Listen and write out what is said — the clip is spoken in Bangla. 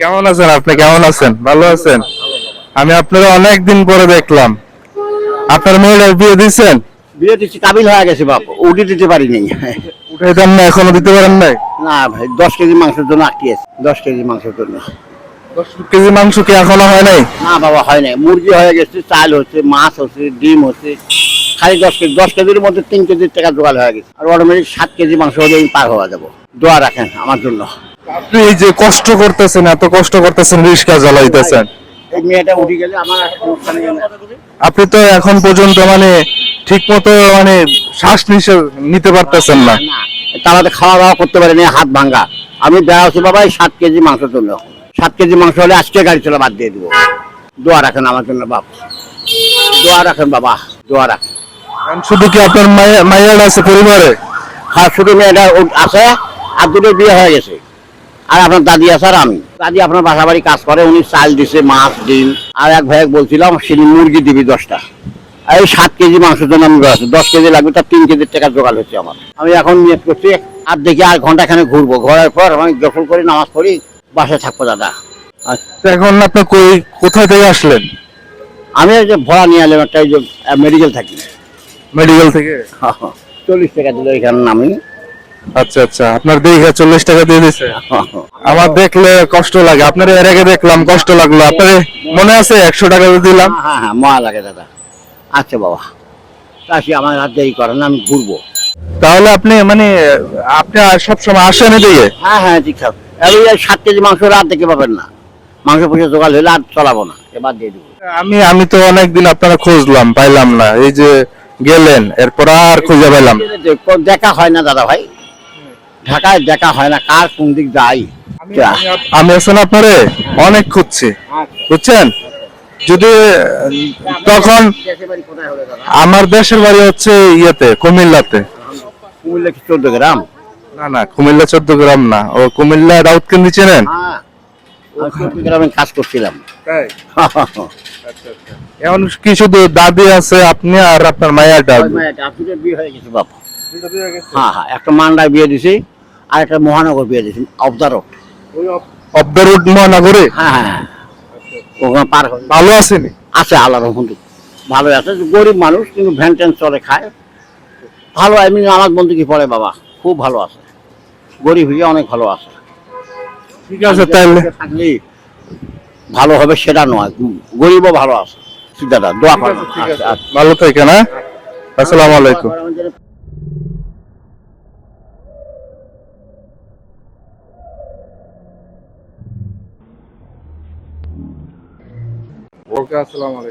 কেমন আছেন আপনি? কেমন আছেন? ভালো আছেন? আমি আপনারা অনেকদিন পরে দেখলাম। আপনার মেয়ের বিয়ে দিচ্ছেন? বিয়ে দিচ্ছি, কাবিল হয়ে গেছে বাপ, উঠে দিতে পারিনি। উঠাইতাম না, এখনো দিতে পারেন নাই? না ভাই, 10 কেজি মাংসের জন্য আটকে আছে, 10 কেজি মাংসের জন্য। 10 কেজি মাংস কি এখনো হয় নাই? না বাবা, হয় নাই। মুরগি হয়ে গেছে, চাল হচ্ছে, মাছ হচ্ছে, ডিম হচ্ছে। খালি 10 কেজি, 10 কেজির মধ্যে 3 কেজির টাকা জোগাড় হয়ে গেছে। আর অটোমেটিক 7 কেজি মাংস হলে আমি পার হওয়া যাবো। দোয়া রাখেন আমার জন্য। আপনি এই যে কষ্ট করতেছেন, এত কষ্ট করতেছেন, রিক্সা চালাইতেছেন, এই মেয়েটা উঠে গেলে আমার আর সমস্যা নেই। আপনি তো এখন পর্যন্ত মানে ঠিক মতো মানে শ্বাস নিঃশ্বাস নিতে পারতেছেন না। না, তারাতে খাওয়া দাওয়া করতে পারেনি, হাত ভাঙ্গা। আমি দেওয়া হচ্ছে বাবা এই 7 কেজি মাংসের জন্য। 7 কেজি মাংস হলে আজকে গাড়ি চলা বাদ দিয়ে দিব। দোয়া রাখেন আমার জন্য বাপ, দোয়া রাখেন বাবা, দোয়া রাখেন। এখন শুধু কি আপনার মায়ের আছে পরিবারে? হ্যাঁ, শুধু মেয়েটা আছে, আর দুটো বিয়ে হয়ে গেছে। আর আপনার দাদি আছে আর আমি। দাদি আপনার বাসা বাড়ি কাজ করে, উনি চাল দিছে, মাছ, ডিম। আর এক ভাই বলছিলাম সে মুরগি দিবি 10টা। এই 7 কেজি মাংসের জন্য আমি বেরোচ্ছি, 10 কেজি লাগবে, তার 3 কেজির টাকা জোগাড় হচ্ছে আমার। আমি এখন নিয়ত করছি, আর দেখি আর ঘন্টাখানে ঘুরবো, ঘোরার পর আমি গোসল করি, নামাজ পড়ি, বাসায় থাকবো দাদা। তো এখন আপনি কোথায় থেকে আসলেন? আমি এই যে ভরা নিয়ে এলাম একটা, এই যে মেডিকেল থাকি। মেডিকেল থেকে? 40 টাকা দিল এখানে নামি। আচ্ছা আচ্ছা, আপনার দেখে 40 টাকা দিয়ে দিছে। আমার দেখলে কষ্ট লাগে, আপনার এর আগে দেখলাম কষ্ট লাগলো। আপনার মনে আছে 100 টাকা দিয়ে দিলাম? হ্যাঁ হ্যাঁ, মহা লাগে দাদা। আচ্ছা বাবা, আসি, আমার আর দেরি করেন না, আমি ঘুরবো। তাহলে আপনি মানে আপনি সব সময় আসেন এদিকে? হ্যাঁ হ্যাঁ, ঠিক আছে। এই 7 কেজি মাংস রাত দেখে পাবেন না, মাংস পয়সা জোগাড় হলে আর চলাবো না, এবার দিয়ে দেবো। আমি আমি তো অনেকদিন আপনারা খুঁজলাম, পাইলাম না। এই যে গেলেন, এরপর আর খুঁজে পেলাম। দেখা হয় না দাদা ভাই, ঢাকায় দেখা হয় না, কার কোন দিক যায়। আমি আছেন আপনারে অনেক খুঁজছি, বুঝছেন? যদি তখন আমার দেশের বাড়ি হচ্ছে ইয়েতে, কুমিল্লাতে। কুমিল্লা কি 14 গ্রাম? না না, কুমিল্লা 14 গ্রাম না, ও কুমিল্লা রাউতকেন্দি চেনেন? হ্যাঁ, 14 গ্রামে কাজ করছিলাম। তাই? এখন কি শুধু দাদি আছে, আপনি আর আপনার মায়ের ডাক? আপনাদের বিয়ে হয়ে গেছে বাপ। হ্যাঁ হ্যাঁ, একটা মান্ডায় বিয়ে দিছি, আর একটা মহানগর বিয়ে দিছি, অবদারক। অফ দ্য রোড মহানগরে? হ্যাঁ হ্যাঁ, ওখানে পার হয়ে ভালো আছেন? আছে, আল্লাহ রহমত ভালো আছে। গরিব মানুষ, কিন্তু ভ্যান ট্যান চলে, খায় ভালো। এমনি আমার বন্ধু কি পড়ে বাবা, খুব ভালো আছে। গরিব হয়ে অনেক ভালো আছে। ঠিক আছে তাহলে। থাকলে ভালো হবে সেটা নয়, গরিবও ভালো আছে। দাদা দোয়া করেন। আচ্ছা, আচ্ছা। ভালো থাকেন, হ্যাঁ। আসসালামু আলাইকুম। ওকে, আসসালামু আলাইকুম।